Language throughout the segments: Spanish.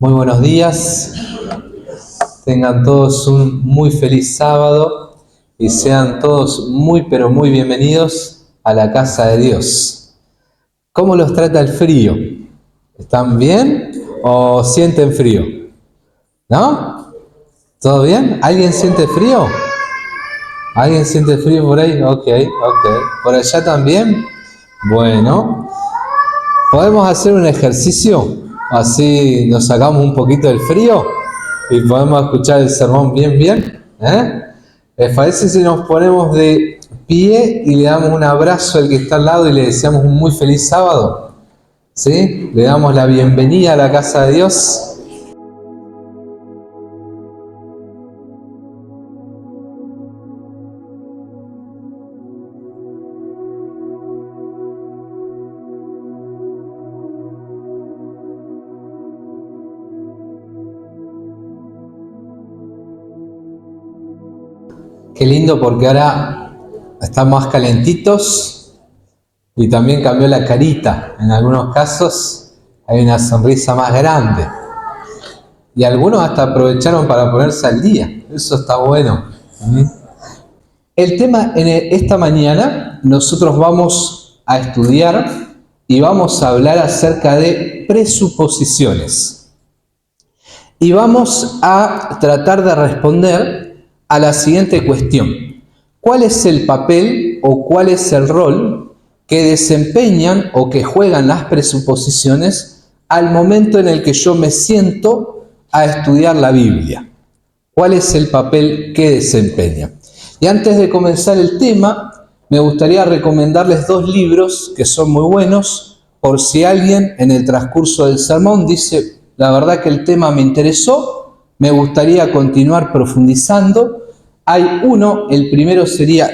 Muy buenos días, tengan todos un muy feliz sábado y sean todos muy pero muy bienvenidos a la casa de Dios. ¿Cómo los trata el frío? ¿Están bien o sienten frío? ¿No? ¿Todo bien? ¿Alguien siente frío? ¿Alguien siente frío por ahí? Ok. ¿Por allá también? Bueno, ¿podemos hacer un ejercicio? Así nos sacamos un poquito del frío y podemos escuchar el sermón bien. ¿Les parece si nos ponemos de pie y le damos un abrazo al que está al lado y le deseamos un muy feliz sábado? ¿Sí? Le damos la bienvenida a la casa de Dios. Qué lindo porque ahora están más calentitos y también cambió la carita. En algunos casos hay una sonrisa más grande. Y algunos hasta aprovecharon para ponerse al día. Eso está bueno. El tema esta mañana nosotros vamos a estudiar y vamos a hablar acerca de presuposiciones. Y vamos a tratar de responder a la siguiente cuestión: ¿cuál es el papel o cuál es el rol que desempeñan o que juegan las presuposiciones al momento en el que yo me siento a estudiar la Biblia? ¿Cuál es el papel que desempeñan? Y antes de comenzar el tema, me gustaría recomendarles dos libros que son muy buenos, por si alguien en el transcurso del sermón dice: la verdad que el tema me interesó, me gustaría continuar profundizando. Hay uno, el primero sería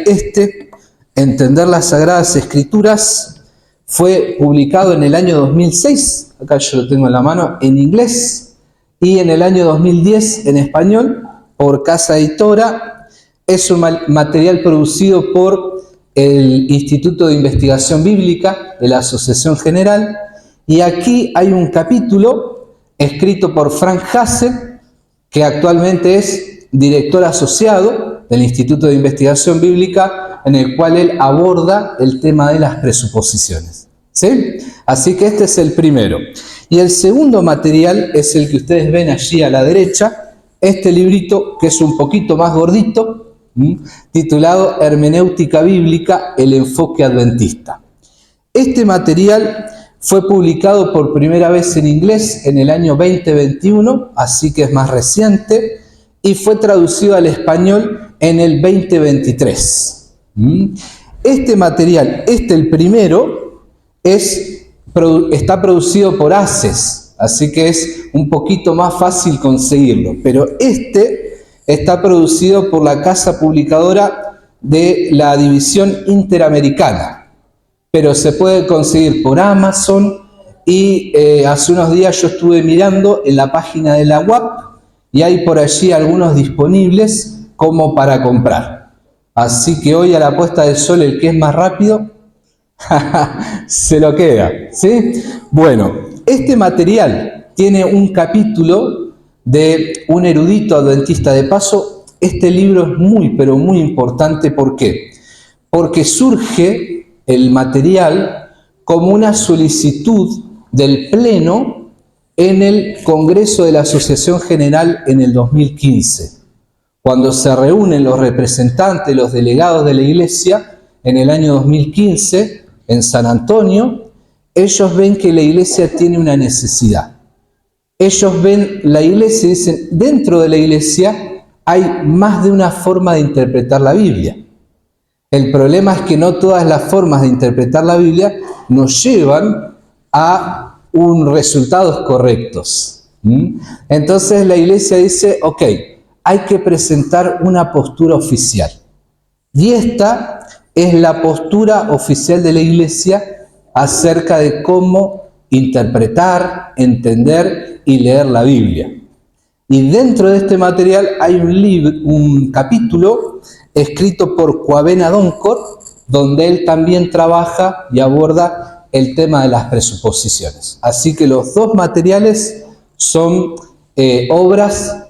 Entender las Sagradas Escrituras. Fue publicado en el año 2006, acá yo lo tengo en la mano, en inglés, y en el año 2010 en español, por Casa Editora. Es un material producido por el Instituto de Investigación Bíblica de la Asociación General, y aquí hay un capítulo escrito por Frank Hassel, que actualmente es director asociado del Instituto de Investigación Bíblica, en el cual él aborda el tema de las presuposiciones. ¿Sí? Así que este es el primero. Y el segundo material es el que ustedes ven allí a la derecha, este librito que es un poquito más gordito, titulado Hermenéutica Bíblica, el enfoque adventista. Este material fue publicado por primera vez en inglés en el año 2021, así que es más reciente, y fue traducido al español en el 2023. Este material, el primero, está producido por ACES, así que es un poquito más fácil conseguirlo, pero está producido por la casa publicadora de la División Interamericana, pero se puede conseguir por Amazon y hace unos días yo estuve mirando en la página de la UAP y hay por allí algunos disponibles como para comprar. Así que hoy a la puesta del sol el que es más rápido se lo queda, ¿sí? Bueno, este material tiene un capítulo de un erudito adventista. De paso, este libro es muy pero muy importante. ¿Por qué? Porque surge el material como una solicitud del Pleno en el Congreso de la Asociación General en el 2015. Cuando se reúnen los representantes, los delegados de la Iglesia, en el año 2015, en San Antonio, ellos ven que la Iglesia tiene una necesidad. Ellos ven la Iglesia y dicen: dentro de la Iglesia hay más de una forma de interpretar la Biblia. El problema es que no todas las formas de interpretar la Biblia nos llevan a resultados correctos. Entonces la Iglesia dice: ok, hay que presentar una postura oficial. Y esta es la postura oficial de la Iglesia acerca de cómo interpretar, entender y leer la Biblia. Y dentro de este material hay un capítulo escrito por Kwabena Donkor, donde él también trabaja y aborda el tema de las presuposiciones. Así que los dos materiales son obras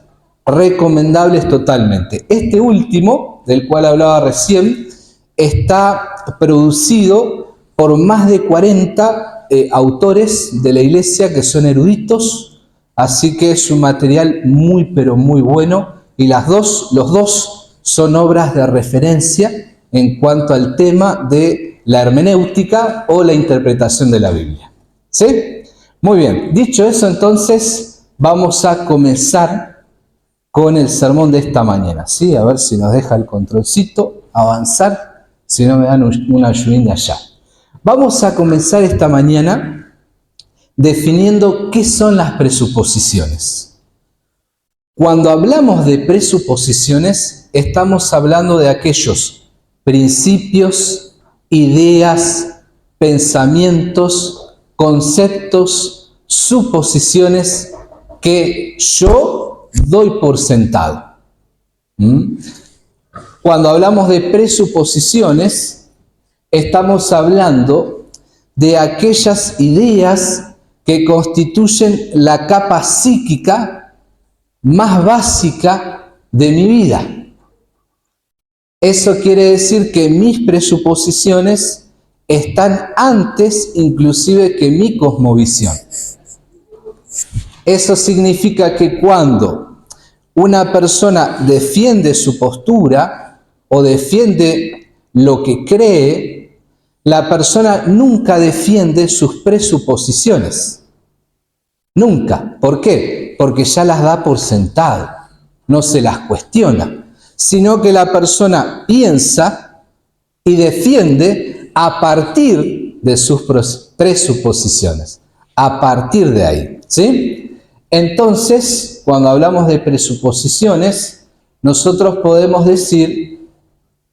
recomendables totalmente. Este último, del cual hablaba recién, está producido por más de 40 autores de la iglesia que son eruditos, así que es un material muy pero muy bueno, y los dos son obras de referencia en cuanto al tema de la hermenéutica o la interpretación de la Biblia. ¿Sí? Muy bien, dicho eso, entonces vamos a comenzar con el sermón de esta mañana. ¿Sí? A ver si nos deja el controlcito avanzar, si no me dan una ayudita allá. Vamos a comenzar esta mañana definiendo qué son las presuposiciones. Cuando hablamos de presuposiciones, estamos hablando de aquellos principios, ideas, pensamientos, conceptos, suposiciones que yo doy por sentado. Cuando hablamos de presuposiciones, estamos hablando de aquellas ideas que constituyen la capa psíquica más básica de mi vida. Eso quiere decir que mis presuposiciones están antes inclusive que mi cosmovisión. Eso significa que cuando una persona defiende su postura o defiende lo que cree, la persona nunca defiende sus presuposiciones. Nunca. ¿Por qué? Porque ya las da por sentado, no se las cuestiona, sino que la persona piensa y defiende a partir de sus presuposiciones, a partir de ahí, ¿sí? Entonces, cuando hablamos de presuposiciones, nosotros podemos decir,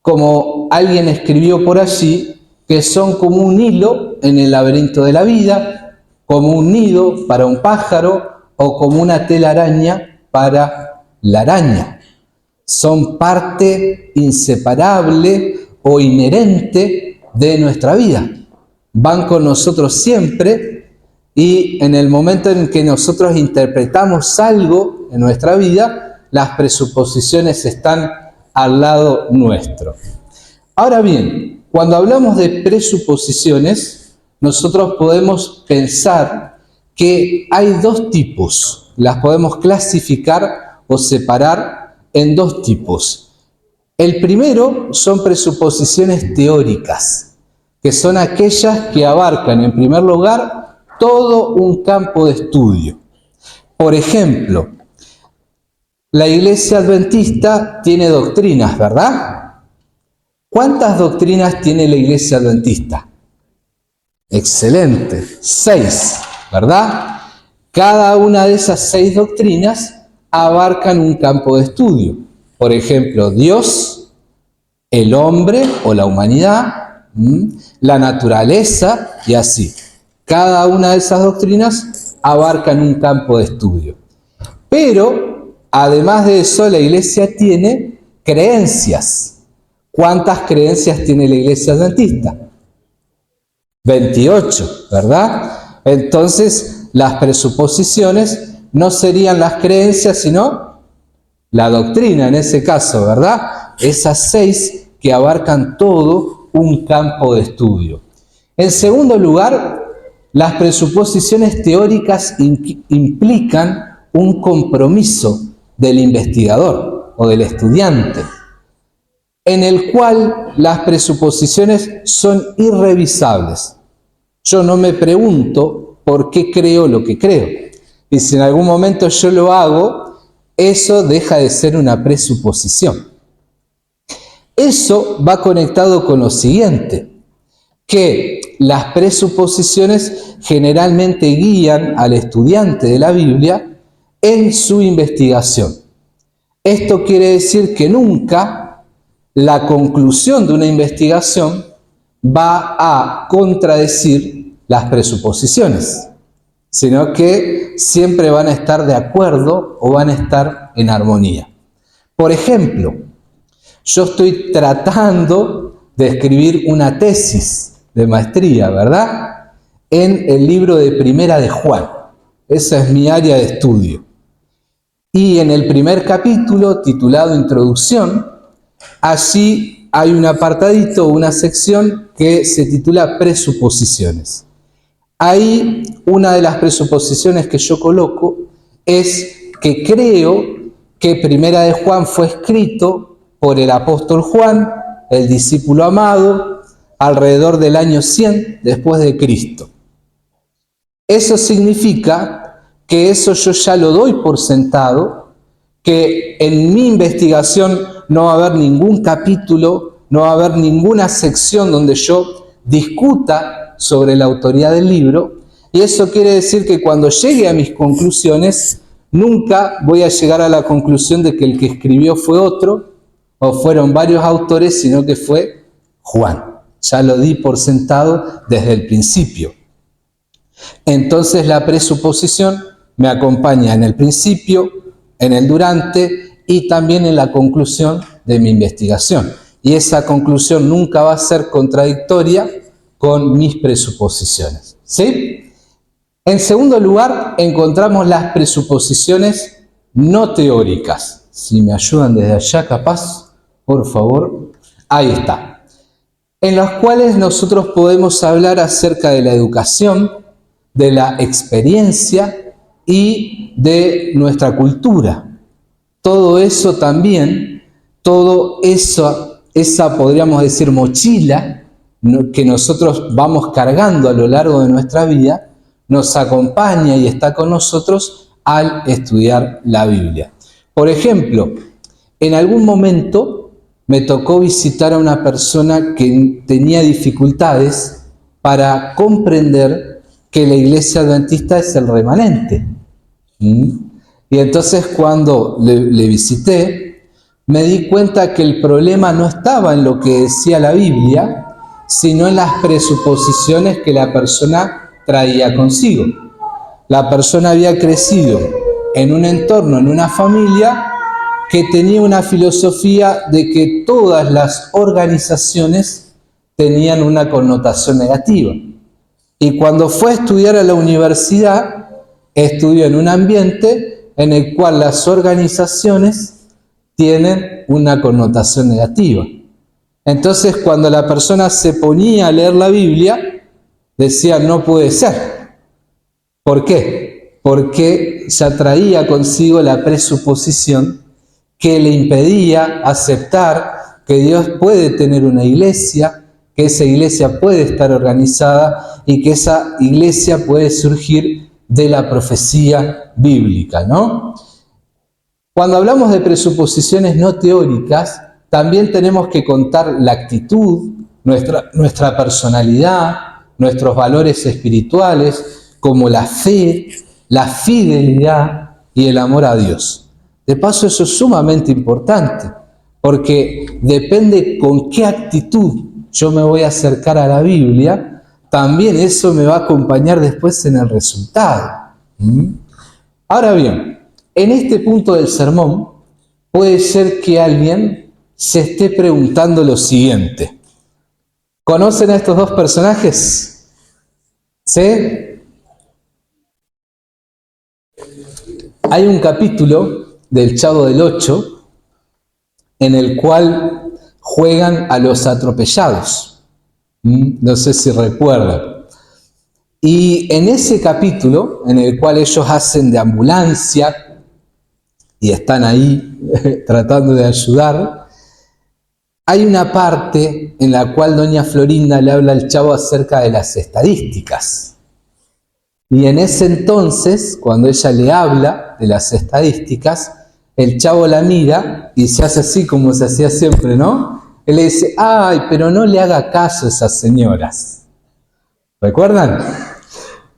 como alguien escribió por allí, que son como un hilo en el laberinto de la vida, como un nido para un pájaro o como una telaraña para la araña. Son parte inseparable o inherente de nuestra vida. Van con nosotros siempre y en el momento en que nosotros interpretamos algo en nuestra vida, las presuposiciones están al lado nuestro. Ahora bien, cuando hablamos de presuposiciones, nosotros podemos pensar que hay dos tipos, las podemos clasificar o separar en dos tipos. El primero son presuposiciones teóricas, que son aquellas que abarcan en primer lugar todo un campo de estudio. Por ejemplo, la Iglesia Adventista tiene doctrinas, ¿verdad? ¿Cuántas doctrinas tiene la Iglesia Adventista? Excelente, 6, ¿verdad? Cada una de esas 6 doctrinas abarcan un campo de estudio. Por ejemplo, Dios, el hombre o la humanidad, la naturaleza y así. Cada una de esas doctrinas abarcan un campo de estudio. Pero, además de eso, la Iglesia tiene creencias. ¿Cuántas creencias tiene la Iglesia Adventista? 28, ¿verdad? Entonces, las presuposiciones no serían las creencias, sino la doctrina en ese caso, ¿verdad? Esas 6 que abarcan todo un campo de estudio. En segundo lugar, las presuposiciones teóricas implican un compromiso del investigador o del estudiante, en el cual las presuposiciones son irrevisables. Yo no me pregunto por qué creo lo que creo. Y si en algún momento yo lo hago, eso deja de ser una presuposición. Eso va conectado con lo siguiente, que las presuposiciones generalmente guían al estudiante de la Biblia en su investigación. Esto quiere decir que nunca la conclusión de una investigación va a contradecir las presuposiciones, sino que siempre van a estar de acuerdo o van a estar en armonía. Por ejemplo, yo estoy tratando de escribir una tesis de maestría, ¿verdad? En el libro de Primera de Juan. Esa es mi área de estudio. Y en el primer capítulo, titulado Introducción, allí hay un apartadito, una sección que se titula Presuposiciones. Ahí una de las presuposiciones que yo coloco es que creo que Primera de Juan fue escrito por el apóstol Juan, el discípulo amado, alrededor del año 100 después de Cristo. Eso significa que eso yo ya lo doy por sentado, que en mi investigación no va a haber ningún capítulo, no va a haber ninguna sección donde yo discuta sobre la autoría del libro, y eso quiere decir que cuando llegue a mis conclusiones, nunca voy a llegar a la conclusión de que el que escribió fue otro, o fueron varios autores, sino que fue Juan. Ya lo di por sentado desde el principio. Entonces la presuposición me acompaña en el principio, en el durante y también en la conclusión de mi investigación. Y esa conclusión nunca va a ser contradictoria con mis presuposiciones. ¿Sí? En segundo lugar, encontramos las presuposiciones no teóricas. Si me ayudan desde allá, capaz, por favor. Ahí está. En las cuales nosotros podemos hablar acerca de la educación, de la experiencia y de nuestra cultura. Todo eso también, todo eso, esa podríamos decir mochila que nosotros vamos cargando a lo largo de nuestra vida, nos acompaña y está con nosotros al estudiar la Biblia. Por ejemplo, en algún momento me tocó visitar a una persona que tenía dificultades para comprender que la iglesia adventista es el remanente. Y entonces cuando le visité, me di cuenta que el problema no estaba en lo que decía la Biblia, sino en las presuposiciones que la persona traía consigo. La persona había crecido en un entorno, en una familia, que tenía una filosofía de que todas las organizaciones tenían una connotación negativa. Y cuando fue a estudiar a la universidad, estudió en un ambiente en el cual las organizaciones tienen una connotación negativa. Entonces, cuando la persona se ponía a leer la Biblia, decía, no puede ser. ¿Por qué? Porque ya traía consigo la presuposición que le impedía aceptar que Dios puede tener una iglesia, que esa iglesia puede estar organizada y que esa iglesia puede surgir de la profecía bíblica, ¿no? Cuando hablamos de presuposiciones no teóricas, también tenemos que contar la actitud, nuestra personalidad, nuestros valores espirituales, como la fe, la fidelidad y el amor a Dios. De paso, eso es sumamente importante, porque depende con qué actitud yo me voy a acercar a la Biblia, también eso me va a acompañar después en el resultado. Ahora bien, en este punto del sermón, puede ser que alguien se esté preguntando lo siguiente. ¿Conocen a estos dos personajes? ¿Sí? Hay un capítulo del Chavo del Ocho en el cual juegan a los atropellados. No sé si recuerdan. Y en ese capítulo, en el cual ellos hacen de ambulancia y están ahí tratando de ayudar, hay una parte en la cual doña Florinda le habla al Chavo acerca de las estadísticas. Y en ese entonces, cuando ella le habla de las estadísticas, el Chavo la mira y se hace así como se hacía siempre, ¿no? Él le dice, ay, pero no le haga caso a esas señoras. ¿Recuerdan?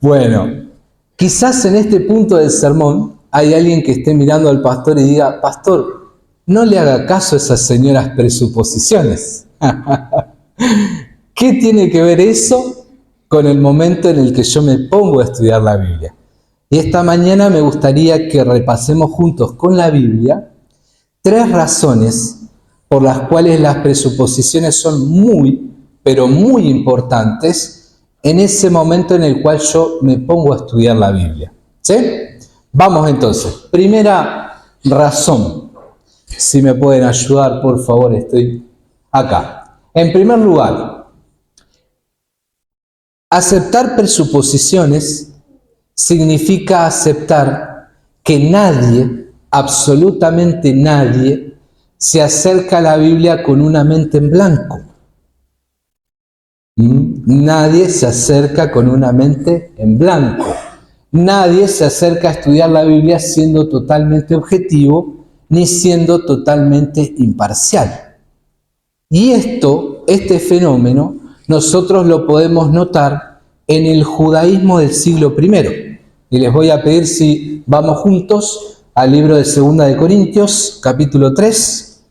Bueno, quizás en este punto del sermón hay alguien que esté mirando al pastor y diga, pastor, no le haga caso a esas señoras presuposiciones. ¿Qué tiene que ver eso con el momento en el que yo me pongo a estudiar la Biblia? Y esta mañana me gustaría que repasemos juntos con la Biblia 3 razones por las cuales las presuposiciones son muy, pero muy importantes en ese momento en el cual yo me pongo a estudiar la Biblia. ¿Sí? Vamos entonces. Primera razón. Si me pueden ayudar, por favor, estoy acá. En primer lugar, aceptar presuposiciones significa aceptar que nadie, absolutamente nadie, se acerca a la Biblia con una mente en blanco. Nadie se acerca con una mente en blanco. Nadie se acerca a estudiar la Biblia siendo totalmente objetivo ni siendo totalmente imparcial. Y este fenómeno, nosotros lo podemos notar en el judaísmo del siglo I. Y les voy a pedir si vamos juntos al libro de Segunda de Corintios, capítulo 3.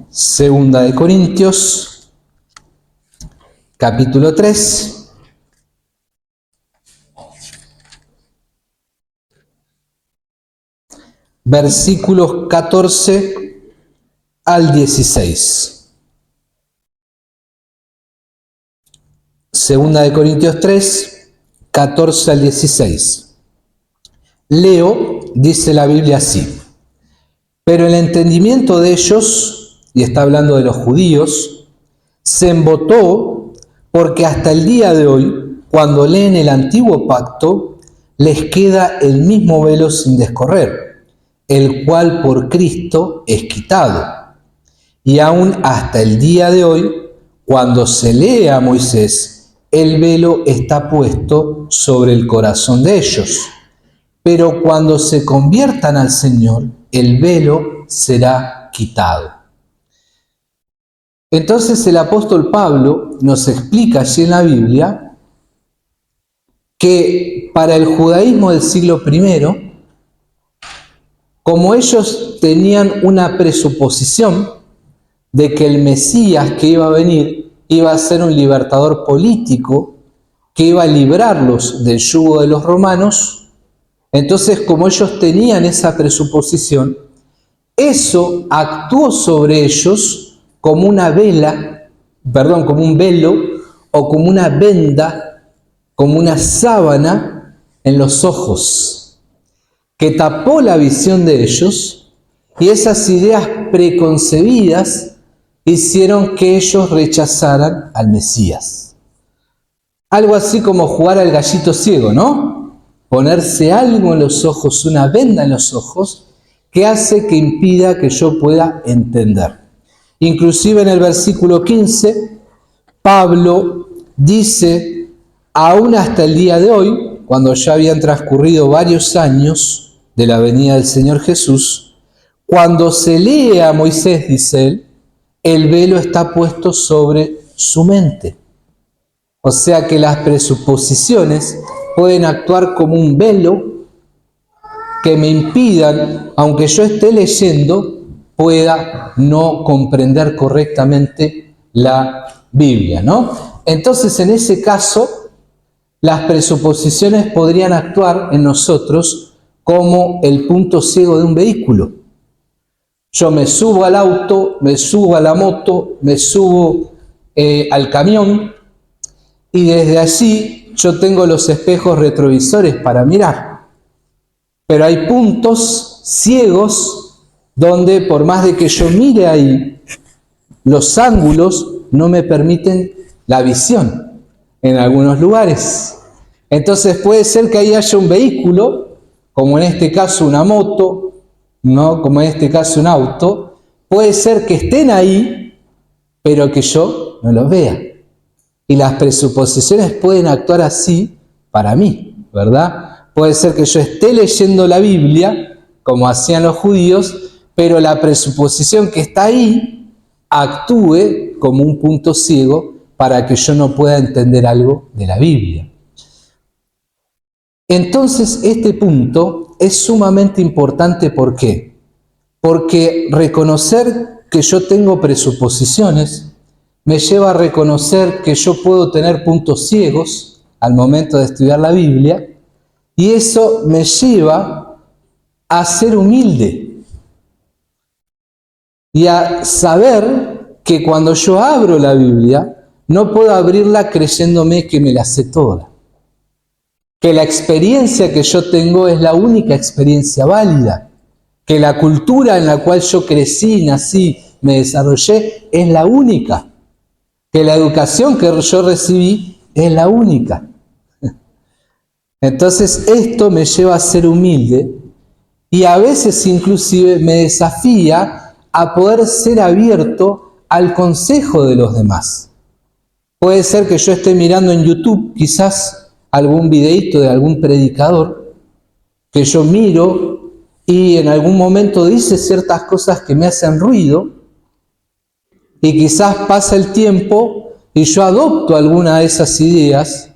Segunda de Corintios, capítulo 3. Versículos 14 al 16. Segunda de Corintios 3, 14 al 16. Leo, dice la Biblia así: pero el entendimiento de ellos, y está hablando de los judíos, se embotó porque hasta el día de hoy, cuando leen el antiguo pacto, les queda el mismo velo sin descorrer, el cual por Cristo es quitado. Y aún hasta el día de hoy, cuando se lee a Moisés, el velo está puesto sobre el corazón de ellos. Pero cuando se conviertan al Señor, el velo será quitado. Entonces el apóstol Pablo nos explica allí en la Biblia que para el judaísmo del siglo I, como ellos tenían una presuposición de que el Mesías que iba a venir iba a ser un libertador político, que iba a librarlos del yugo de los romanos, entonces como ellos tenían esa presuposición, eso actuó sobre ellos como una como un velo o como una venda, como una sábana en los ojos, que tapó la visión de ellos, y esas ideas preconcebidas hicieron que ellos rechazaran al Mesías. Algo así como jugar al gallito ciego, ¿no? Ponerse algo en los ojos, una venda en los ojos, que hace que impida que yo pueda entender. Inclusive en el versículo 15, Pablo dice, aún hasta el día de hoy, cuando ya habían transcurrido varios años de la venida del Señor Jesús, cuando se lee a Moisés, dice él, el velo está puesto sobre su mente. O sea que las presuposiciones pueden actuar como un velo que me impidan, aunque yo esté leyendo, pueda no comprender correctamente la Biblia, ¿no? Entonces, en ese caso, las presuposiciones podrían actuar en nosotros como el punto ciego de un vehículo. Yo me subo al auto, me subo a la moto, me subo al camión, y desde allí yo tengo los espejos retrovisores para mirar. Pero hay puntos ciegos donde por más de que yo mire ahí, los ángulos no me permiten la visión en algunos lugares. Entonces puede ser que ahí haya un vehículo, como en este caso una moto, ¿no? Como en este caso un auto. Puede ser que estén ahí, pero que yo no los vea. Y las presuposiciones pueden actuar así para mí, ¿verdad? Puede ser que yo esté leyendo la Biblia, como hacían los judíos, pero la presuposición que está ahí actúe como un punto ciego para que yo no pueda entender algo de la Biblia. Entonces, este punto es sumamente importante. ¿Por qué? Porque reconocer que yo tengo presuposiciones me lleva a reconocer que yo puedo tener puntos ciegos al momento de estudiar la Biblia, y eso me lleva a ser humilde y a saber que cuando yo abro la Biblia no puedo abrirla creyéndome que me la sé toda. que la experiencia que yo tengo es la única experiencia válida, que la cultura en la cual yo crecí, nací, me desarrollé es la única, que la educación que yo recibí es la única. Entonces esto me lleva a ser humilde y a veces inclusive me desafía a poder ser abierto al consejo de los demás. Puede ser que yo esté mirando en YouTube quizás algún videíto de algún predicador que yo miro y en algún momento dice ciertas cosas que me hacen ruido y quizás pasa el tiempo y yo adopto alguna de esas ideas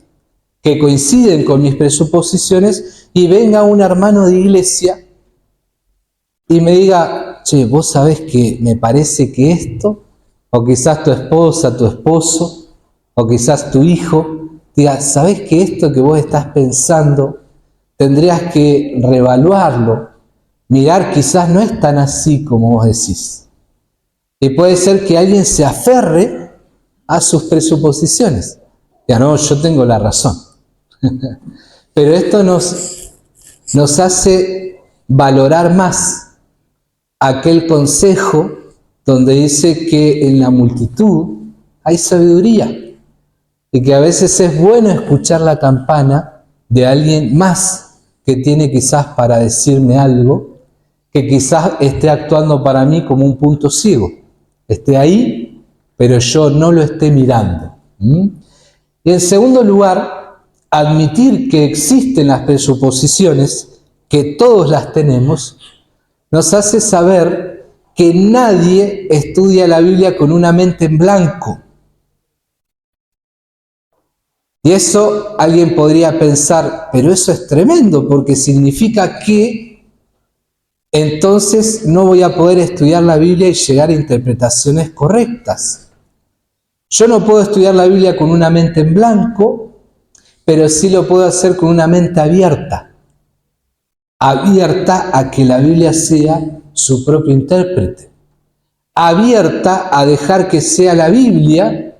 que coinciden con mis presuposiciones y venga un hermano de iglesia y me diga, che, vos sabés que me parece que esto, o quizás tu esposa, tu esposo, o quizás tu hijo, diga, sabés que esto que vos estás pensando tendrías que reevaluarlo, mirar, quizás no es tan así como vos decís. Y puede ser que alguien se aferre a sus presuposiciones. Ya no, yo tengo la razón. Pero esto nos hace valorar más aquel consejo donde dice que en la multitud hay sabiduría y que a veces es bueno escuchar la campana de alguien más que tiene quizás para decirme algo, que quizás esté actuando para mí como un punto ciego, esté ahí, pero yo no lo esté mirando. Y en segundo lugar, admitir que existen las presuposiciones, que todos las tenemos, nos hace saber que nadie estudia la Biblia con una mente en blanco. Y eso alguien podría pensar, pero eso es tremendo, porque significa que entonces no voy a poder estudiar la Biblia y llegar a interpretaciones correctas. Yo no puedo estudiar la Biblia con una mente en blanco, pero sí lo puedo hacer con una mente abierta. Abierta a que la Biblia sea su propio intérprete. Abierta a dejar que sea la Biblia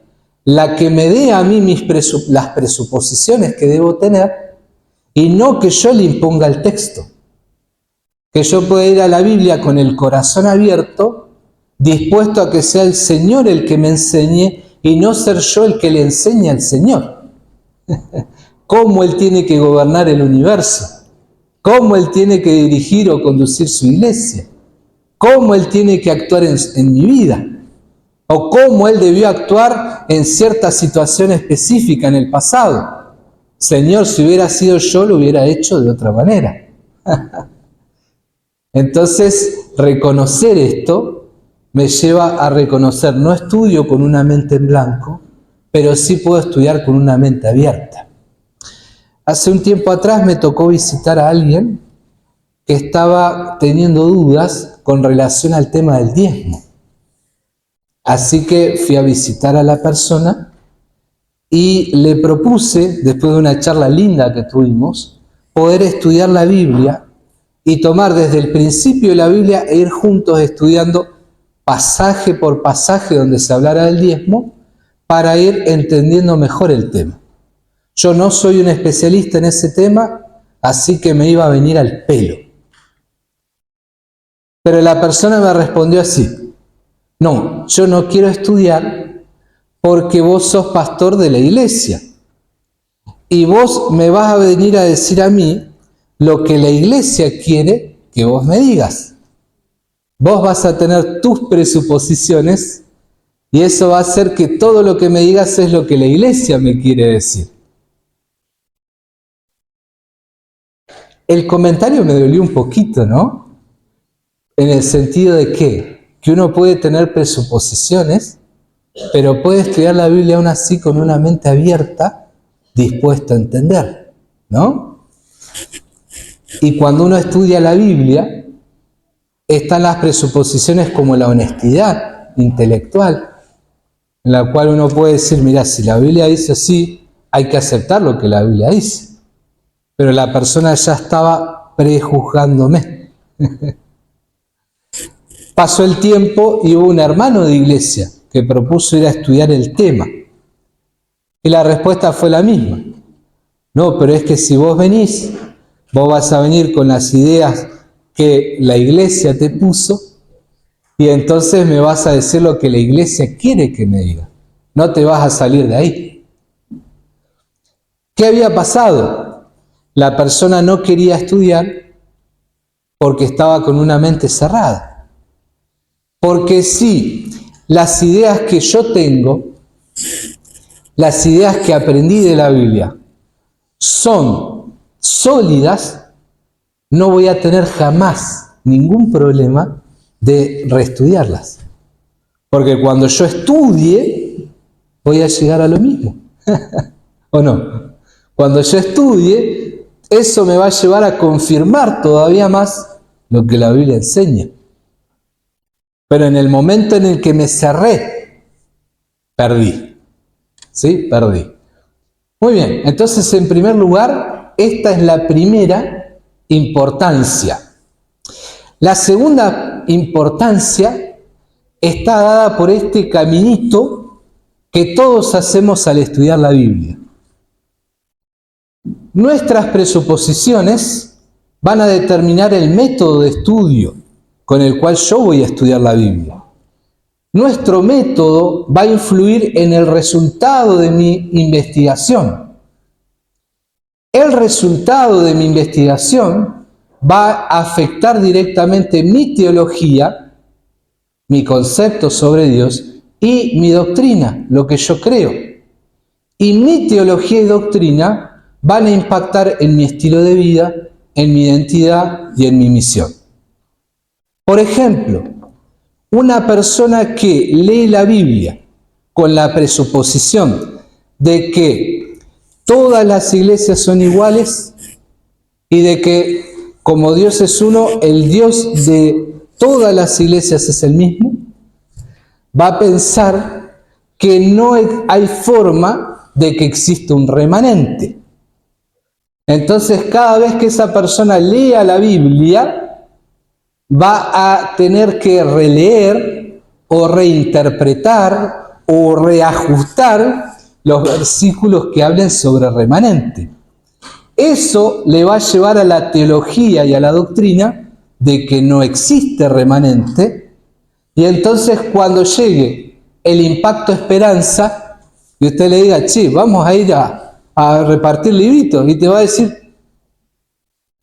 la que me dé a mí las presuposiciones que debo tener y no que yo le imponga el texto. Que yo pueda ir a la Biblia con el corazón abierto, dispuesto a que sea el Señor el que me enseñe y no ser yo el que le enseñe al Señor. Cómo Él tiene que gobernar el universo, cómo Él tiene que dirigir o conducir su iglesia, cómo Él tiene que actuar en mi vida, o cómo Él debió actuar en cierta situación específica en el pasado. Señor, si hubiera sido yo, lo hubiera hecho de otra manera. Entonces, reconocer esto me lleva a reconocer, no estudio con una mente en blanco, pero sí puedo estudiar con una mente abierta. Hace un tiempo atrás me tocó visitar a alguien que estaba teniendo dudas con relación al tema del diezmo. Así que fui a visitar a la persona y le propuse, después de una charla linda que tuvimos, poder estudiar la Biblia y tomar desde el principio de la Biblia e ir juntos estudiando pasaje por pasaje donde se hablara del diezmo para ir entendiendo mejor el tema. Yo no soy un especialista en ese tema, así que me iba a venir al pelo. Pero la persona me respondió así: no, yo no quiero estudiar porque vos sos pastor de la iglesia y vos me vas a venir a decir a mí lo que la iglesia quiere que vos me digas. Vos vas a tener tus presuposiciones y eso va a hacer que todo lo que me digas es lo que la iglesia me quiere decir. El comentario me dolió un poquito, ¿no? En el sentido de que uno puede tener presuposiciones, pero puede estudiar la Biblia aún así con una mente abierta, dispuesto a entender, ¿no? Y cuando uno estudia la Biblia, están las presuposiciones como la honestidad intelectual, en la cual uno puede decir, mira, si la Biblia dice así, hay que aceptar lo que la Biblia dice. Pero la persona ya estaba prejuzgándome. Pasó el tiempo y hubo un hermano de iglesia que propuso ir a estudiar el tema. Y la respuesta fue la misma. No, pero es que si vos venís, vos vas a venir con las ideas que la iglesia te puso y entonces me vas a decir lo que la iglesia quiere que me diga. No te vas a salir de ahí. ¿Qué había pasado? La persona no quería estudiar porque estaba con una mente cerrada. Porque si las ideas que yo tengo, las ideas que aprendí de la Biblia, son sólidas, no voy a tener jamás ningún problema de reestudiarlas. Porque cuando yo estudie, voy a llegar a lo mismo. ¿O no? Cuando yo estudie, eso me va a llevar a confirmar todavía más lo que la Biblia enseña. Pero en el momento en el que me cerré, perdí. ¿Sí? Perdí. Muy bien, entonces en primer lugar, esta es la primera importancia. La segunda importancia está dada por este caminito que todos hacemos al estudiar la Biblia. Nuestras presuposiciones van a determinar el método de estudio con el cual yo voy a estudiar la Biblia. Nuestro método va a influir en el resultado de mi investigación. El resultado de mi investigación va a afectar directamente mi teología, mi concepto sobre Dios y mi doctrina, lo que yo creo. Y mi teología y doctrina van a impactar en mi estilo de vida, en mi identidad y en mi misión. Por ejemplo, una persona que lee la Biblia con la presuposición de que todas las iglesias son iguales y de que como Dios es uno, el Dios de todas las iglesias es el mismo, va a pensar que no hay forma de que exista un remanente. Entonces, cada vez que esa persona lea la Biblia, va a tener que releer o reinterpretar o reajustar los versículos que hablen sobre remanente. Eso le va a llevar a la teología y a la doctrina de que no existe remanente, y entonces cuando llegue el impacto esperanza y usted le diga, che, vamos a ir a repartir libritos, y te va a decir,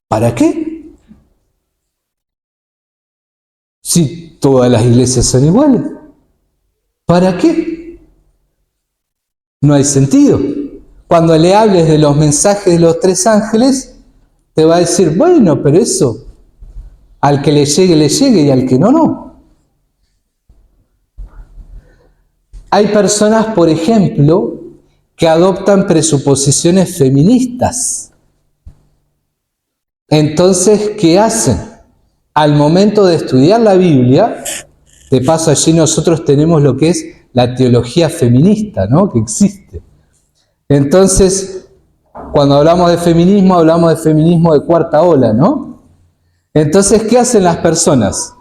¿para qué? Si todas las iglesias son iguales, ¿para qué? No hay sentido. Cuando le hables de los mensajes de los 3 ángeles, te va a decir, bueno, pero eso, al que le llegue, y al que no, no. Hay personas, por ejemplo, que adoptan presuposiciones feministas. Entonces, ¿qué hacen? Al momento de estudiar la Biblia, de paso allí nosotros tenemos lo que es la teología feminista, ¿no? Que existe. Entonces, cuando hablamos de feminismo de cuarta ola, ¿no? Entonces, ¿qué hacen las personas?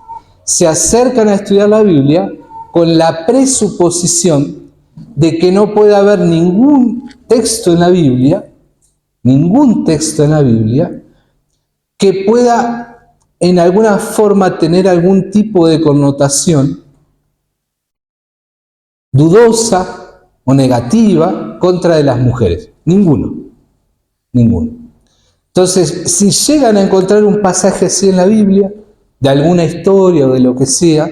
Se acercan a estudiar la Biblia con la presuposición de que no puede haber ningún texto en la Biblia, que pueda en alguna forma tener algún tipo de connotación dudosa o negativa contra de las mujeres. Ninguno. Entonces, si llegan a encontrar un pasaje así en la Biblia, de alguna historia o de lo que sea,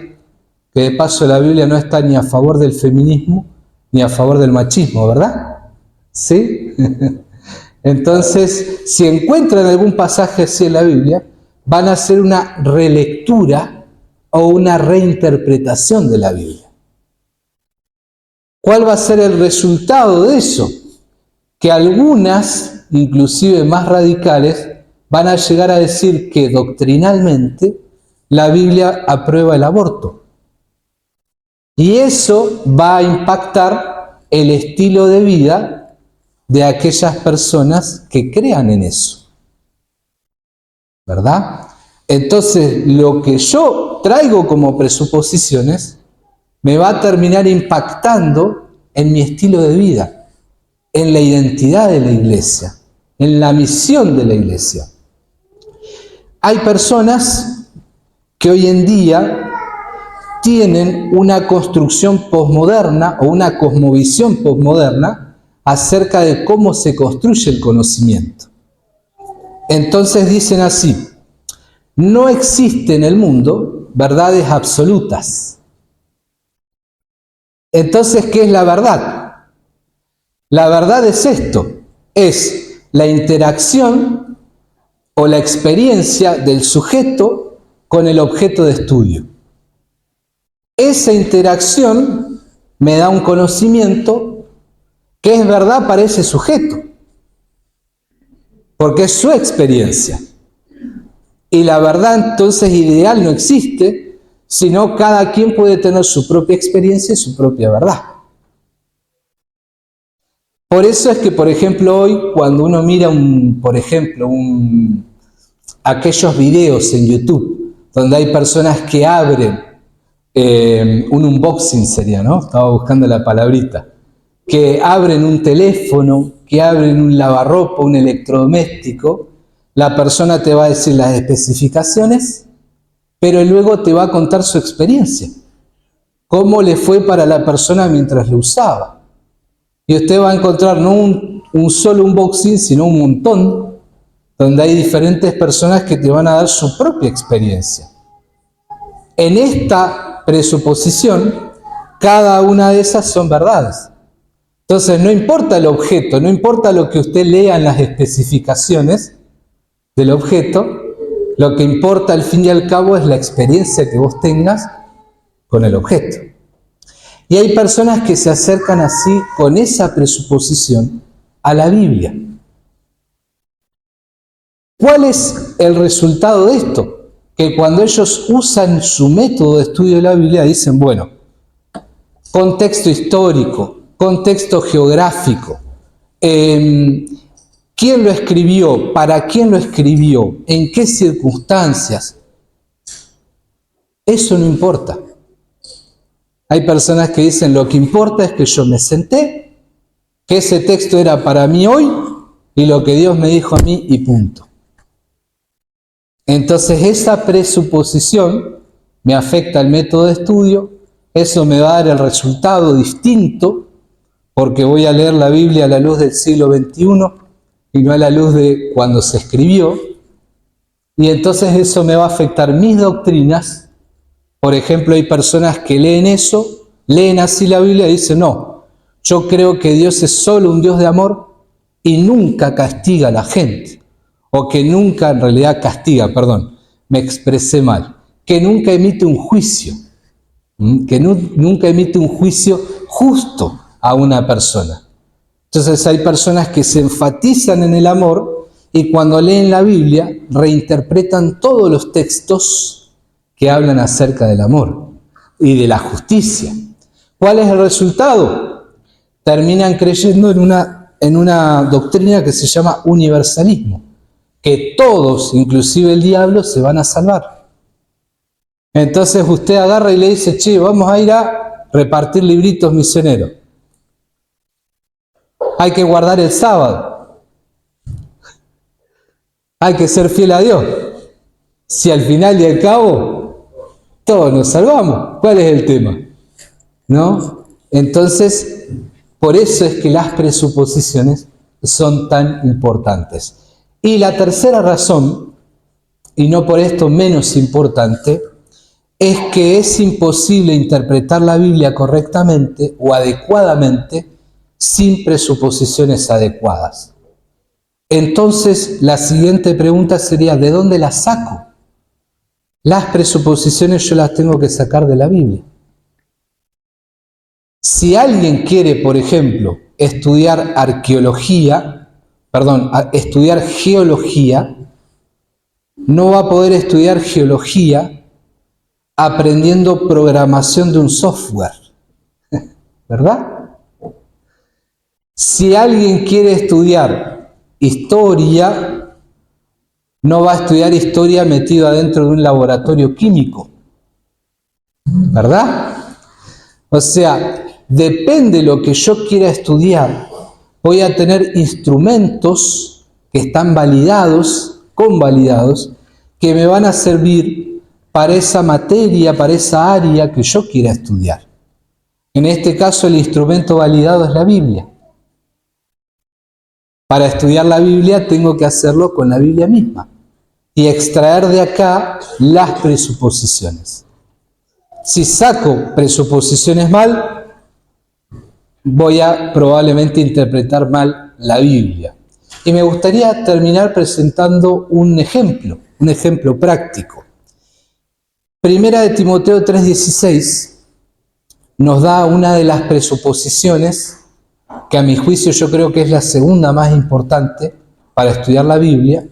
que de paso la Biblia no está ni a favor del feminismo ni a favor del machismo, ¿verdad? ¿Sí? Entonces, si encuentran algún pasaje así en la Biblia, van a hacer una relectura o una reinterpretación de la Biblia. ¿Cuál va a ser el resultado de eso? Que algunas, inclusive más radicales, van a llegar a decir que doctrinalmente la Biblia aprueba el aborto. Y eso va a impactar el estilo de vida de aquellas personas que crean en eso. ¿Verdad? Entonces, lo que yo traigo como presuposiciones me va a terminar impactando en mi estilo de vida, en la identidad de la iglesia, en la misión de la iglesia. Hay personas que hoy en día tienen una construcción posmoderna o una cosmovisión posmoderna acerca de cómo se construye el conocimiento. Entonces dicen así: no existe en el mundo verdades absolutas. Entonces, ¿qué es la verdad? La verdad es esto, es la interacción o la experiencia del sujeto con el objeto de estudio. Esa interacción me da un conocimiento que es verdad para ese sujeto, porque es su experiencia. Y la verdad entonces ideal no existe, sino cada quien puede tener su propia experiencia y su propia verdad. Por eso es que, por ejemplo, hoy cuando uno mira, aquellos videos en YouTube, donde hay personas que abren un unboxing sería, ¿no? Estaba buscando la palabrita. Que abren un teléfono, que abren un lavarropa, un electrodoméstico, la persona te va a decir las especificaciones, pero luego te va a contar su experiencia. Cómo le fue para la persona mientras lo usaba. Y usted va a encontrar no un solo unboxing, sino un montón, donde hay diferentes personas que te van a dar su propia experiencia. En esta presuposición, cada una de esas son verdades. Entonces, no importa el objeto, no importa lo que usted lea en las especificaciones del objeto, lo que importa al fin y al cabo es la experiencia que vos tengas con el objeto. Y hay personas que se acercan así, con esa presuposición, a la Biblia. ¿Cuál es el resultado de esto? Que cuando ellos usan su método de estudio de la Biblia, dicen, bueno, contexto histórico, contexto geográfico, quién lo escribió, para quién lo escribió, en qué circunstancias, eso no importa. Hay personas que dicen, lo que importa es que yo me senté, que ese texto era para mí hoy y lo que Dios me dijo a mí y punto. Entonces esa presuposición me afecta al método de estudio, eso me va a dar el resultado distinto, porque voy a leer la Biblia a la luz del siglo XXI y no a la luz de cuando se escribió, y entonces eso me va a afectar mis doctrinas. Por ejemplo, hay personas que leen eso, leen así la Biblia y dicen, no, yo creo que Dios es solo un Dios de amor y nunca castiga a la gente. O que nunca, en realidad castiga, perdón, me expresé mal, que nunca emite un juicio, nunca emite un juicio justo a una persona. Entonces hay personas que se enfatizan en el amor y cuando leen la Biblia reinterpretan todos los textos que hablan acerca del amor y de la justicia. ¿Cuál es el resultado? Terminan creyendo en una doctrina que se llama universalismo, que todos, inclusive el diablo, se van a salvar. Entonces usted agarra y le dice, che, vamos a ir a repartir libritos misioneros. Hay que guardar el sábado. Hay que ser fiel a Dios. Si al final y al cabo todos nos salvamos, ¿cuál es el tema? ¿No? Entonces, por eso es que las presuposiciones son tan importantes. Y la tercera razón, y no por esto menos importante, es que es imposible interpretar la Biblia correctamente o adecuadamente sin presuposiciones adecuadas. Entonces, la siguiente pregunta sería, ¿de dónde las saco? Las presuposiciones yo las tengo que sacar de la Biblia. Si alguien quiere, por ejemplo, estudiar estudiar geología, no va a poder estudiar geología aprendiendo programación de un software, ¿verdad? Si alguien quiere estudiar historia, no va a estudiar historia metido adentro de un laboratorio químico, ¿verdad? O sea, depende de lo que yo quiera estudiar, voy a tener instrumentos que están validados, convalidados, que me van a servir para esa materia, para esa área que yo quiera estudiar. En este caso, el instrumento validado es la Biblia. Para estudiar la Biblia tengo que hacerlo con la Biblia misma y extraer de acá las presuposiciones. Si saco presuposiciones mal, voy a probablemente interpretar mal la Biblia. Y me gustaría terminar presentando un ejemplo práctico. Primera de Timoteo 3:16 nos da una de las presuposiciones que a mi juicio yo creo que es la segunda más importante para estudiar la Biblia,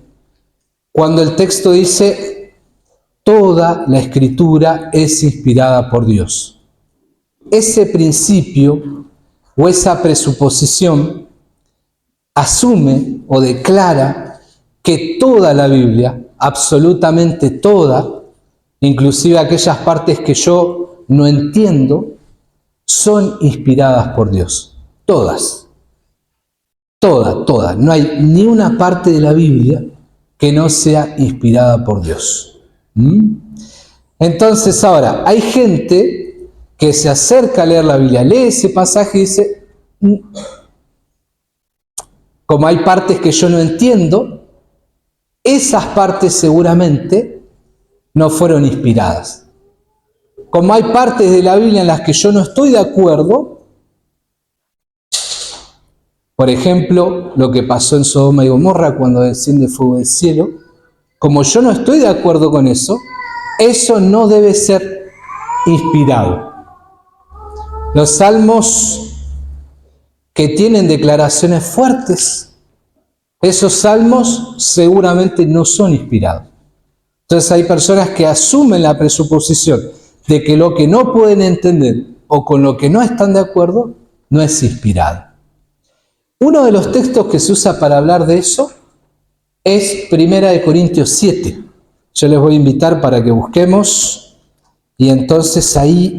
cuando el texto dice: toda la Escritura es inspirada por Dios. Ese principio o esa presuposición asume o declara que toda la Biblia, absolutamente toda, inclusive aquellas partes que yo no entiendo, son inspiradas por Dios. Todas. Todas. No hay ni una parte de la Biblia que no sea inspirada por Dios. Entonces ahora, hay gente que se acerca a leer la Biblia, lee ese pasaje y dice: como hay partes que yo no entiendo, esas partes seguramente no fueron inspiradas. Como hay partes de la Biblia en las que yo no estoy de acuerdo, por ejemplo, lo que pasó en Sodoma y Gomorra cuando desciende fuego del cielo, como yo no estoy de acuerdo con eso, eso no debe ser inspirado. Los salmos que tienen declaraciones fuertes, esos salmos seguramente no son inspirados. Entonces hay personas que asumen la presuposición de que lo que no pueden entender o con lo que no están de acuerdo no es inspirado. Uno de los textos que se usa para hablar de eso es 1 Corintios 7. Yo les voy a invitar para que busquemos y entonces ahí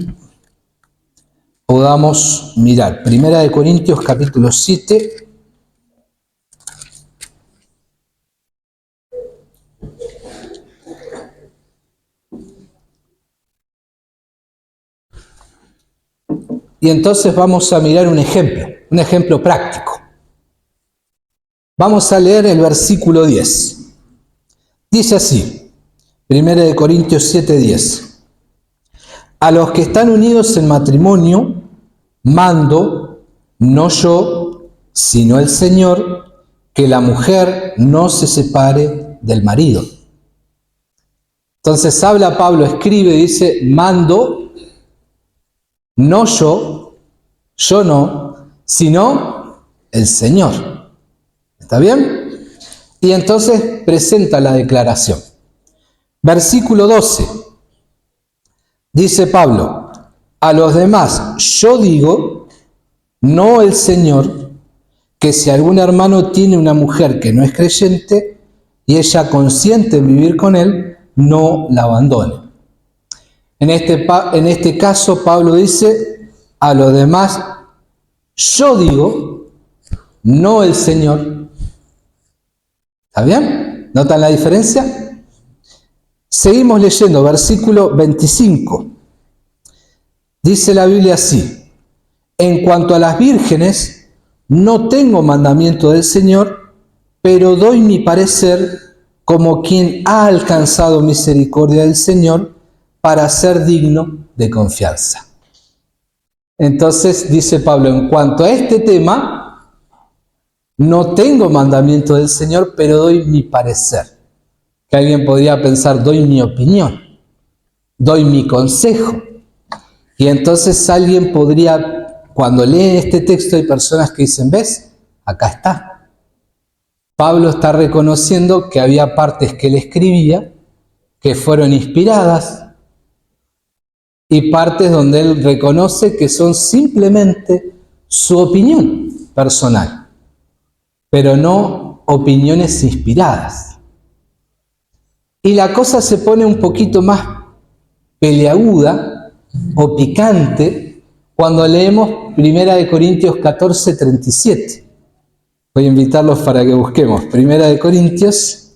podamos mirar. 1 Corintios capítulo 7. Y entonces vamos a mirar un ejemplo práctico. Vamos a leer el versículo 10. Dice así, 1 Corintios 7:10. A los que están unidos en matrimonio, mando, no yo, sino el Señor, que la mujer no se separe del marido. Entonces habla Pablo, escribe, dice: mando, no yo no, sino el Señor. ¿Está bien? Y entonces presenta la declaración. Versículo 12. Dice Pablo: a los demás yo digo, no el Señor, que si algún hermano tiene una mujer que no es creyente y ella consiente en vivir con él, no la abandone. En este caso Pablo dice: a los demás yo digo, no el Señor. ¿Está bien? ¿Notan la diferencia? Seguimos leyendo, versículo 25. Dice la Biblia así: en cuanto a las vírgenes, no tengo mandamiento del Señor, pero doy mi parecer como quien ha alcanzado misericordia del Señor para ser digno de confianza. Entonces dice Pablo, en cuanto a este tema, no tengo mandamiento del Señor, pero doy mi parecer. Que alguien podría pensar, doy mi opinión, doy mi consejo. Y entonces alguien podría, cuando lee este texto, hay personas que dicen: ¿ves? Acá está. Pablo está reconociendo que había partes que él escribía que fueron inspiradas y partes donde él reconoce que son simplemente su opinión personal, pero no opiniones inspiradas. Y la cosa se pone un poquito más peleaguda o picante cuando leemos 1 Corintios 14:37, Voy a invitarlos para que busquemos. Primera de Corintios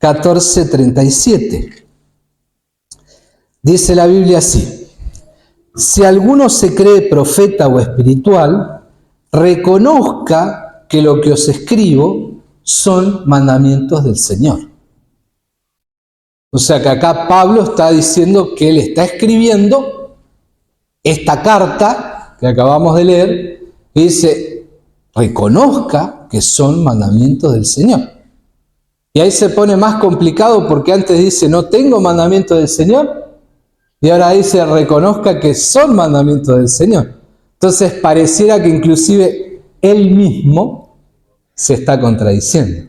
14:37. Dice la Biblia así: si alguno se cree profeta o espiritual, reconozca que lo que os escribo son mandamientos del Señor. O sea que acá Pablo está diciendo que él está escribiendo esta carta que acabamos de leer y dice, reconozca que son mandamientos del Señor. Y ahí se pone más complicado porque antes dice, no tengo mandamientos del Señor, y ahora dice, reconozca que son mandamientos del Señor. Entonces pareciera que inclusive él mismo se está contradiciendo.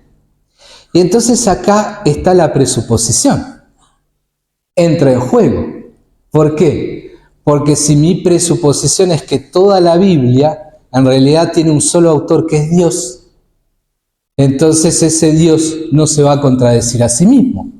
Y entonces acá está la presuposición. Entra en juego. ¿Por qué? Porque si mi presuposición es que toda la Biblia en realidad tiene un solo autor que es Dios, entonces ese Dios no se va a contradecir a sí mismo.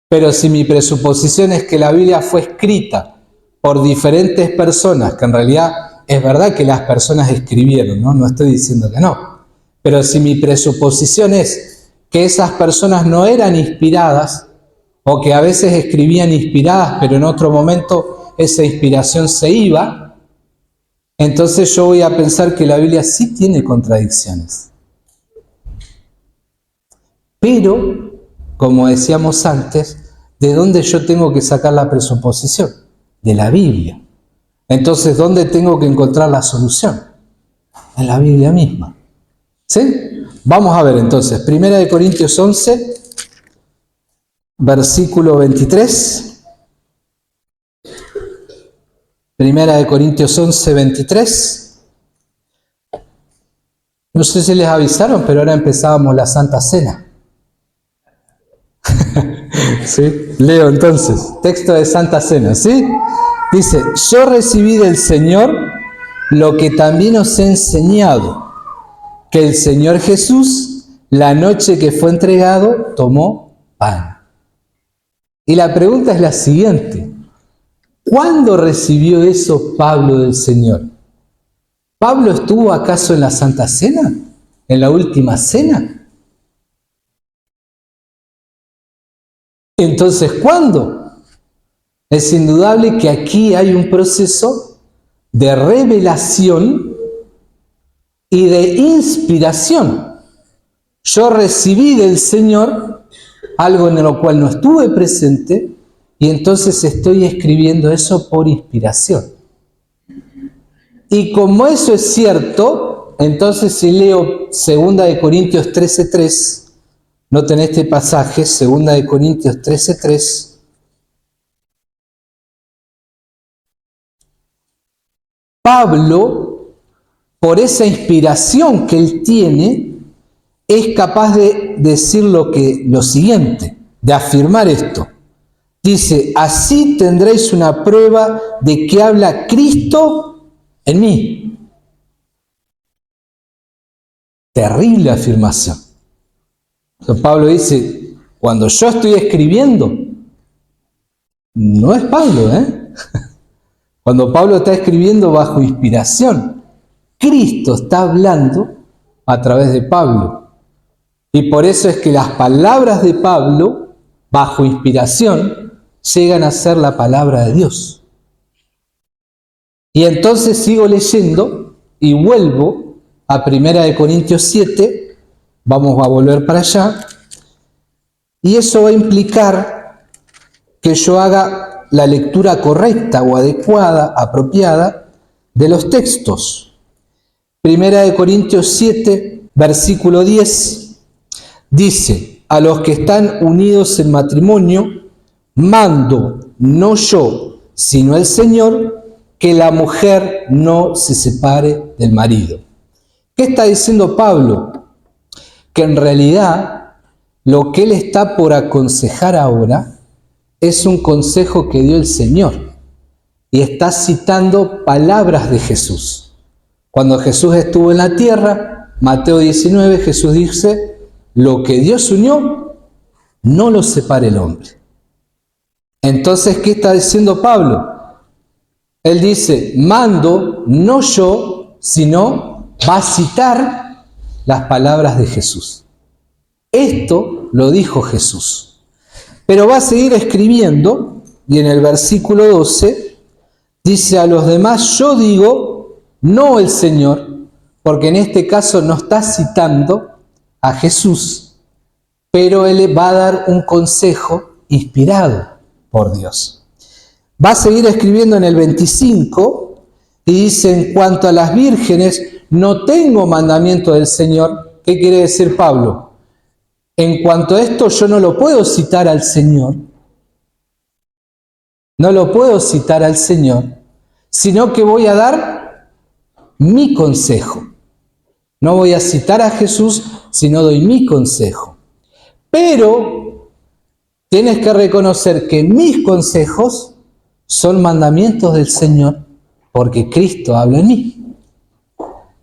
Pero si mi presuposición es que la Biblia fue escrita por diferentes personas, que en realidad es verdad que las personas escribieron, no estoy diciendo que no, pero si mi presuposición es que esas personas no eran inspiradas, o que a veces escribían inspiradas, pero en otro momento esa inspiración se iba, entonces yo voy a pensar que la Biblia sí tiene contradicciones. Pero, como decíamos antes, ¿de dónde yo tengo que sacar la presuposición? De la Biblia. Entonces, ¿dónde tengo que encontrar la solución? En la Biblia misma. ¿Sí? Vamos a ver entonces, 1 Corintios 11, versículo 23. 1 Corintios 11, 23. No sé si les avisaron, pero ahora empezábamos la Santa Cena. ¿Sí? Leo entonces, texto de Santa Cena, ¿sí? Dice, yo recibí del Señor lo que también os he enseñado, que el Señor Jesús, la noche que fue entregado, tomó pan. Y la pregunta es la siguiente, ¿cuándo recibió eso Pablo del Señor? ¿Pablo estuvo acaso en la Santa Cena? ¿En la última cena? Entonces, ¿cuándo? Es indudable que aquí hay un proceso de revelación y de inspiración. Yo recibí del Señor algo en lo cual no estuve presente y entonces estoy escribiendo eso por inspiración. Y como eso es cierto, entonces si leo 2 Corintios 13:3, noten este pasaje, 2 Corintios 13:3. Pablo, por esa inspiración que él tiene, es capaz de decir lo siguiente, de afirmar esto. Dice, así tendréis una prueba de que habla Cristo en mí. Terrible afirmación. Entonces Pablo dice, cuando yo estoy escribiendo, no es Pablo, Cuando Pablo está escribiendo bajo inspiración, Cristo está hablando a través de Pablo. Y por eso es que las palabras de Pablo, bajo inspiración, llegan a ser la palabra de Dios. Y entonces sigo leyendo y vuelvo a 1 Corintios 7, vamos a volver para allá, y eso va a implicar que yo haga la lectura correcta o adecuada, apropiada, de los textos. 1 Corintios 7, versículo 10, dice, a los que están unidos en matrimonio, mando, no yo, sino el Señor, que la mujer no se separe del marido. ¿Qué está diciendo Pablo? Que en realidad lo que él está por aconsejar ahora es un consejo que dio el Señor. Y está citando palabras de Jesús. Cuando Jesús estuvo en la tierra, Mateo 19, Jesús dice, lo que Dios unió, no lo separe el hombre. Entonces, ¿qué está diciendo Pablo? Él dice, mando, no yo, sino va a citar las palabras de Jesús. Esto lo dijo Jesús. Pero va a seguir escribiendo, y en el versículo 12 dice: a los demás yo digo, no el Señor, porque en este caso no está citando a Jesús, pero él va a dar un consejo inspirado por Dios. Va a seguir escribiendo en el 25 y dice: en cuanto a las vírgenes, no tengo mandamiento del Señor. ¿Qué quiere decir Pablo? En cuanto a esto, yo no lo puedo citar al Señor. No lo puedo citar al Señor, sino que voy a dar mi consejo. No voy a citar a Jesús, sino doy mi consejo. Pero tienes que reconocer que mis consejos son mandamientos del Señor, porque Cristo habla en mí.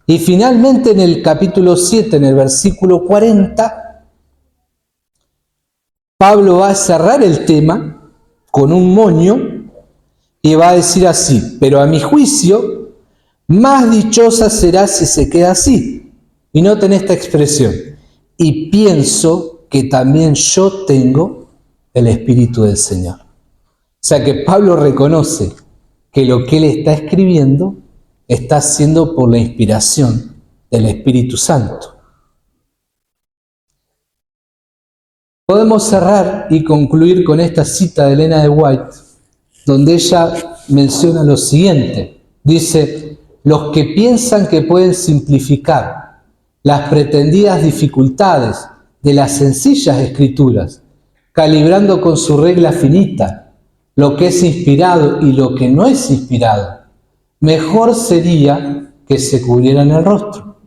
Y finalmente en el capítulo 7, en el versículo 40, Pablo va a cerrar el tema con un moño y va a decir así: pero a mi juicio, más dichosa será si se queda así. Y noten esta expresión: y pienso que también yo tengo el Espíritu del Señor. O sea que Pablo reconoce que lo que él está escribiendo está siendo por la inspiración del Espíritu Santo. Podemos cerrar y concluir con esta cita de Elena de White, donde ella menciona lo siguiente. Dice: los que piensan que pueden simplificar las pretendidas dificultades de las sencillas escrituras, calibrando con su regla finita lo que es inspirado y lo que no es inspirado, mejor sería que se cubrieran el rostro.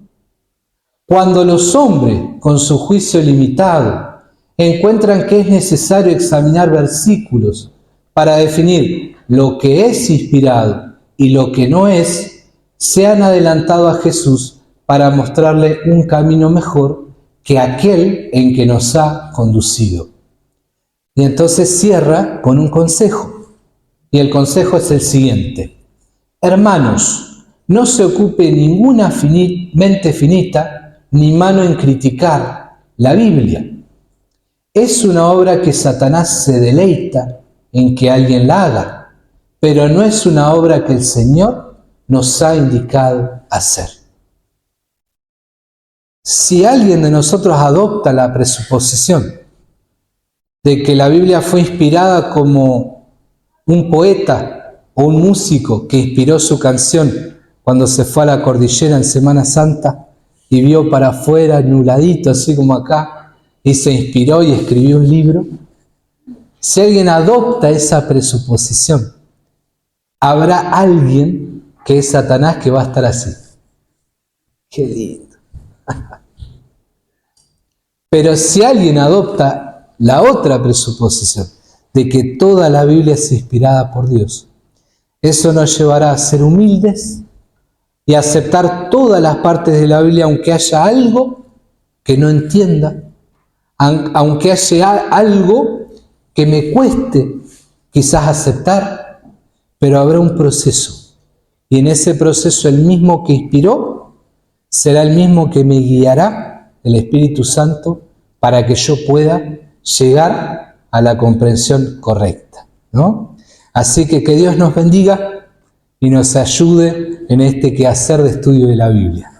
Cuando los hombres, con su juicio limitado, encuentran que es necesario examinar versículos para definir lo que es inspirado y lo que no es, se han adelantado a Jesús para mostrarle un camino mejor que aquel en que nos ha conducido. Y entonces cierra con un consejo, y el consejo es el siguiente: hermanos, no se ocupe ninguna mente finita ni mano en criticar la Biblia. Es una obra que Satanás se deleita en que alguien la haga, pero no es una obra que el Señor nos ha indicado hacer. Si alguien de nosotros adopta la presuposición de que la Biblia fue inspirada como un poeta o un músico que inspiró su canción cuando se fue a la cordillera en Semana Santa y vio para afuera nubladito, así como acá, y se inspiró y escribió un libro, si alguien adopta esa presuposición, habrá alguien que es Satanás que va a estar así. ¡Qué lindo! Pero si alguien adopta la otra presuposición de que toda la Biblia es inspirada por Dios, eso nos llevará a ser humildes y a aceptar todas las partes de la Biblia, aunque haya algo que no entienda, aunque haya algo que me cueste quizás aceptar, pero habrá un proceso. Y en ese proceso el mismo que inspiró será el mismo que me guiará, el Espíritu Santo, para que yo pueda llegar a la comprensión correcta, ¿no? Así que Dios nos bendiga y nos ayude en este quehacer de estudio de la Biblia.